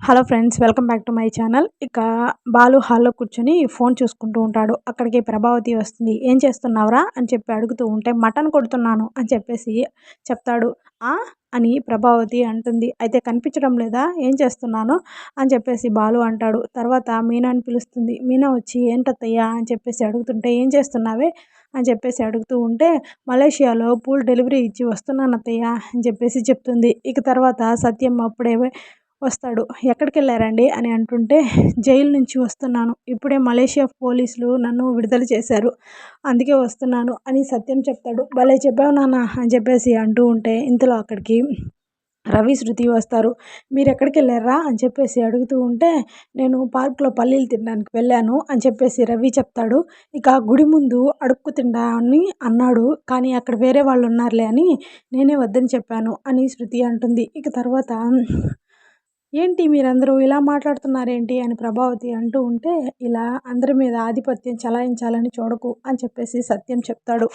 Hello friends, welcome back to my channel. ఇక బాలు హాల్లో కూర్చొని ఫోన్ చూసుకుంటూ ఉంటాడు. అక్కడికి ప్రభావతి వస్తుంది. ఏం చేస్తున్నావురా అని చెప్పి అడుగుతూ ఉంటే మటన్ కొడుతున్నాను అని చెప్పేసి చెప్తాడు. ఆ అని ప్రభావతి అంటుంది. అయితే కనిపించడం లేదా ఏం చేస్తున్నాను అని చెప్పేసి బాలు అంటాడు. తర్వాత మీనాని పిలుస్తుంది. మీనా వచ్చి ఏంటత్తయ్యా అని చెప్పేసి అడుగుతుంటే ఏం చేస్తున్నావే అని చెప్పేసి అడుగుతూ ఉంటే మలేషియాలో పూల్ డెలివరీ ఇచ్చి వస్తున్నాను అత్తయ్య అని చెప్పేసి చెప్తుంది. ఇక తర్వాత సత్యం అప్పుడే వస్తాడు. ఎక్కడికెళ్ళారండి అని అంటుంటే జైలు నుంచి వస్తున్నాను. ఇప్పుడే మలేషియా పోలీసులు నన్ను విడుదల చేశారు. అందుకే వస్తున్నాను అని సత్యం చెప్తాడు. భలే చెప్పావు నాన్న అని చెప్పేసి అంటూ ఉంటే ఇంతలో అక్కడికి రవి, శృతి వస్తారు. మీరెక్కడికెళ్ళారా అని చెప్పేసి అడుగుతూ ఉంటే నేను పార్క్లో పల్లీలు తినడానికి వెళ్ళాను అని చెప్పేసి రవి చెప్తాడు. ఇక గుడి ముందు అడుక్కు తిండాన్ని అన్నాడు, కానీ అక్కడ వేరే వాళ్ళు ఉన్నారులే అని నేనే వద్దని చెప్పాను అని శృతి అంటుంది. ఇక తర్వాత ఏంటి మీరందరూ ఇలా మాట్లాడుతున్నారేంటి అని ప్రభావతి అంటూ ఉంటే ఇలా అందరి మీద ఆధిపత్యం చలాయించాలని చూడకు అని చెప్పేసి సత్యం చెప్తాడు.